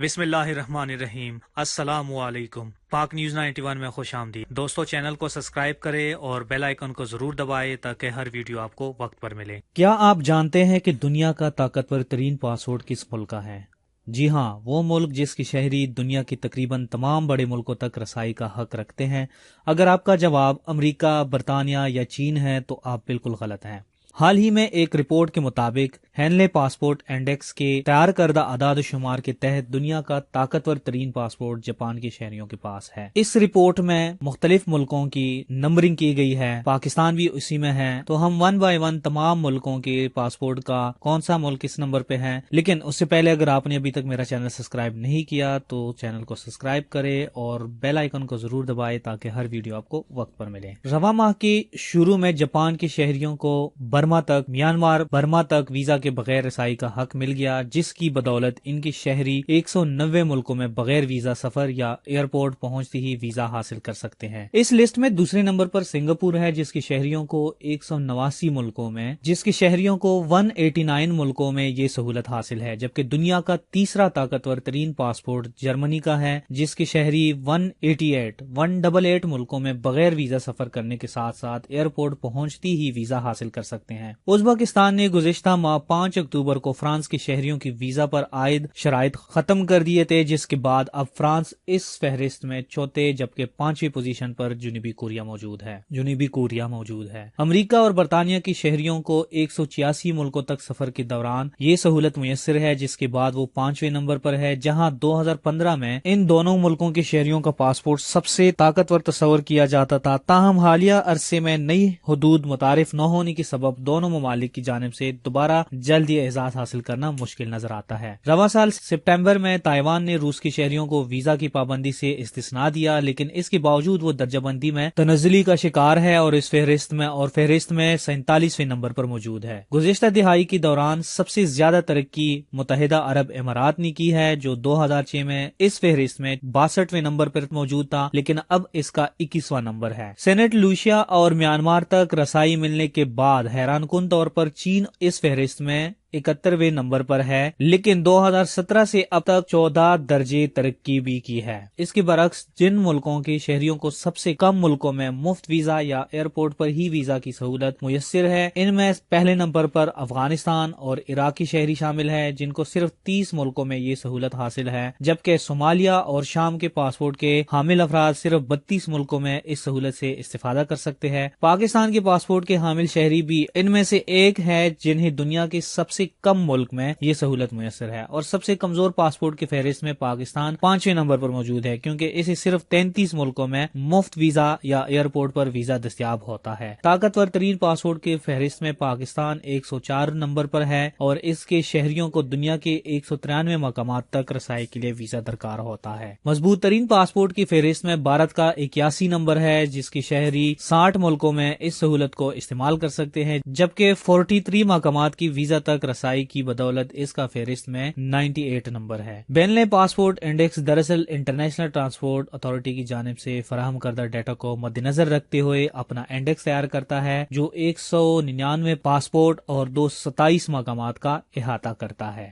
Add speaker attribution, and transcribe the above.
Speaker 1: بسم اللہ الرحمن الرحیم۔ السلام علیکم۔ پاک نیوز 91 میں خوش آمدید دوستو، چینل کو سبسکرائب کریں اور بیل آئیکن کو ضرور دبائیں تاکہ ہر ویڈیو آپ کو وقت پر ملے۔ کیا آپ جانتے ہیں کہ دنیا کا طاقتور ترین پاسپورٹ کس ملک کا ہے؟ جی ہاں، وہ ملک جس کی شہری دنیا کی تقریباً تمام بڑے ملکوں تک رسائی کا حق رکھتے ہیں۔ اگر آپ کا جواب امریکہ، برطانیہ یا چین ہے تو آپ بالکل غلط ہیں۔ حال ہی میں ایک رپورٹ کے مطابق ہینلے پاسپورٹ انڈیکس کے تیار کردہ اعداد و شمار کے تحت دنیا کا طاقتور ترین پاسپورٹ جاپان کے شہریوں کے پاس ہے۔ اس رپورٹ میں مختلف ملکوں کی نمبرنگ کی گئی ہے، پاکستان بھی اسی میں ہے، تو ہم 1 بائی 1 تمام ملکوں کے پاسپورٹ کا کون سا ملک کس نمبر پہ ہے۔ لیکن اس سے پہلے اگر آپ نے ابھی تک میرا چینل سبسکرائب نہیں کیا تو چینل کو سبسکرائب کرے اور بیل آئیکن کو ضرور دبائے تاکہ ہر ویڈیو آپ کو وقت پر ملے۔ رواں ماہ کے شروع میں جاپان کے شہریوں کو میانمار برما تک ویزا کے بغیر رسائی کا حق مل گیا، جس کی بدولت ان کے شہری 190 ملکوں میں بغیر ویزا سفر یا ایئرپورٹ پہنچتے ہی ویزا حاصل کر سکتے ہیں۔ اس لسٹ میں دوسرے نمبر پر سنگاپور ہے، جس کے شہریوں کو 189 ملکوں میں 189 ملکوں میں یہ سہولت حاصل ہے، جبکہ دنیا کا تیسرا طاقتور ترین پاسپورٹ جرمنی کا ہے، جس کے شہری 188 ملکوں میں بغیر ویزا سفر کرنے کے ساتھ ساتھ ایئرپورٹ پہنچتی ہی ویزا حاصل کر سکتے ہیں۔ ازبکستان نے گزشتہ ماہ 5 اکتوبر کو فرانس کے شہریوں کی ویزا پر عائد شرائط ختم کر دیے تھے، جس کے بعد اب فرانس اس فہرست میں چوتھے جبکہ 5ویں پوزیشن پر جنوبی کوریا موجود ہے۔ امریکہ اور برطانیہ کے شہریوں کو 186 ملکوں تک سفر کے دوران یہ سہولت میسر ہے، جس کے بعد وہ 5ویں نمبر پر ہے، جہاں 2015 میں ان دونوں ملکوں کے شہریوں کا پاسپورٹ سب سے طاقتور تصور کیا جاتا تھا۔ تاہم حالیہ عرصے میں نئی حدود متعارف نہ ہونے کے سبب دونوں ممالک کی جانب سے دوبارہ جلد یہ اعزاز حاصل کرنا مشکل نظر آتا ہے۔ رواں سال سپٹمبر میں تائیوان نے روس کے شہریوں کو ویزا کی پابندی سے استثناء دیا، لیکن اس کے باوجود وہ درجہ بندی میں تنزلی کا شکار ہے اور اس فہرست میں 47ویں نمبر پر موجود ہے۔ گزشتہ دہائی کے دوران سب سے زیادہ ترقی متحدہ عرب امارات نے کی ہے، جو 2006 میں اس فہرست میں 62ویں نمبر پر موجود تھا، لیکن اب اس کا 21واں نمبر ہے۔ سینٹ لوشیا اور میانمار تک رسائی ملنے کے بعد حیران کن طور پر چین اس فہرست میں 71ویں نمبر پر ہے، لیکن 2017 سے اب تک 14 درجے ترقی بھی کی ہے۔ اس کے برعکس جن ملکوں کے شہریوں کو سب سے کم ملکوں میں مفت ویزا یا ایئرپورٹ پر ہی ویزا کی سہولت میسر ہے، ان میں پہلے نمبر پر افغانستان اور عراق کے شہری شامل ہے، جن کو صرف 30 ملکوں میں یہ سہولت حاصل ہے، جبکہ صومالیہ اور شام کے پاسپورٹ کے حامل افراد صرف 32 ملکوں میں اس سہولت سے استفادہ کر سکتے ہیں۔ پاکستان کے پاسپورٹ کے حامل شہری بھی ان میں سے ایک ہے جنہیں دنیا کے سب سے کم ملک میں یہ سہولت میسر ہے، اور سب سے کمزور پاسپورٹ کی فہرست میں پاکستان 5ویں نمبر پر موجود ہے، کیونکہ اسے صرف 33 ملکوں میں مفت ویزا یا ایئرپورٹ پر ویزا دستیاب ہوتا ہے۔ طاقتور ترین پاسپورٹ کی فہرست میں پاکستان 104 نمبر پر ہے اور اس کے شہریوں کو دنیا کے 193 مقامات تک رسائی کے لیے ویزا درکار ہوتا ہے۔ مضبوط ترین پاسپورٹ کی فہرست میں بھارت کا 81 نمبر ہے، جس کے شہری 60 ملکوں میں اس سہولت کو استعمال کر سکتے ہیں، جبکہ 43 مقامات کی ویزا تک رسائی کی بدولت اس کا فہرست میں 98 نمبر ہے۔ بین پاسپورٹ انڈیکس دراصل انٹرنیشنل ٹرانسپورٹ اتھارٹی کی جانب سے فراہم کردہ ڈیٹا کو مد نظر رکھتے ہوئے اپنا انڈیکس تیار کرتا ہے، جو 199 پاسپورٹ اور 227 مقامات کا احاطہ کرتا ہے۔